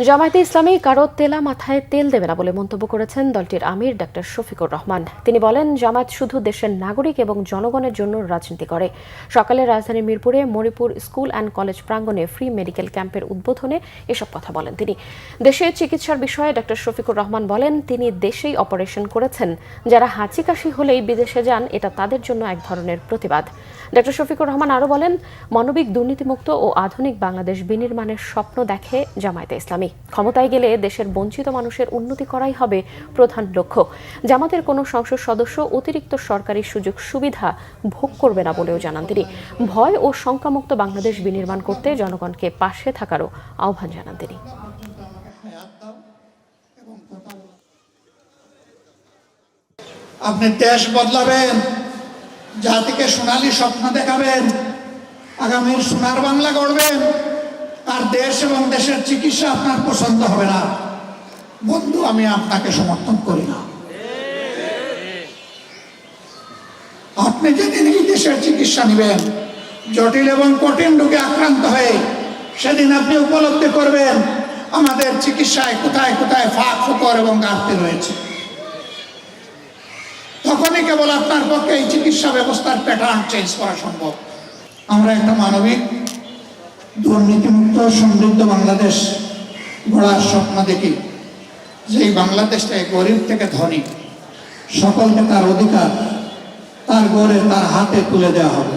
জামায়াতে ইসলামী কারো তেলা মাথায় তেল দেবে না বলে মন্তব্য করেছেন দলটির আমির ডক্টর শফিকুর রহমান। তিনি বলেন, জামায়াত শুধু দেশের নাগরিক এবং জনগণের জন্য রাজনীতি করে। সকালে রাজধানীর মিরপুরে মরিপুর স্কুল অ্যান্ড কলেজ প্রাঙ্গণে ফ্রি মেডিকেল ক্যাম্পের উদ্বোধনে এসব কথা বলেন তিনি। দেশে চিকিৎসার বিষয়ে ডক্টর শফিকুর রহমান বলেন, তিনি দেশেই অপারেশন করেছেন। যারা হাঁচি কাশি হলেই বিদেশে যান, এটা তাদের জন্য এক ধরনের প্রতিবাদ। ডক্টর শফিকুর রহমান আরও বলেন, মানবিক, দুর্নীতিমুক্ত ও আধুনিক বাংলাদেশ বিনির্মাণের স্বপ্ন দেখে জামায়াতে ইসলামী। ক্ষমতায় গেলে দেশের বঞ্চিত মানুষের উন্নতি করাই হবে প্রধান লক্ষ্য। জামাতের কোনো সংসদ সদস্য অতিরিক্ত সরকারি সুযোগ সুবিধা ভোগ করবে না বলেও জানান তিনি। ভয় ও শঙ্কামুক্ত বাংলাদেশ বিনির্মাণ করতে জনগণকে পাশে থাকারও আহ্বান জানান তিনি। আপনি দেশ বদলাবেন, জাতিকে সোনালী স্বপ্ন দেখাবেন, আগামীর সোনার বাংলা গড়বেন, আর দেশ এবং দেশের চিকিৎসা আপনার পছন্দ হবে না। বন্ধু, আমি আপনাকে সমর্থন করি না। আপনি যেদিন এই দেশের চিকিৎসা নেবেন, জটিল এবং কঠিন রোগে আক্রান্ত হয়ে, সেদিন আপনি উপলব্ধি করবেন আমাদের চিকিৎসায় কোথায় কোথায় ফাঁক ফোকর এবং ঘাটতি রয়েছে। তখনই কেবল আপনার পক্ষে এই চিকিৎসা ব্যবস্থার প্যাটার্ন চেঞ্জ করা সম্ভব। আমরা একটা মানবিক, দুর্নীতিমুক্ত, সমৃদ্ধ বাংলাদেশ গড়ার স্বপ্ন দেখি। যেই বাংলাদেশটাকে গরিব থেকে ধনী সকলকে তার অধিকার, তার গড়ে তার হাতে তুলে দেওয়া হবে।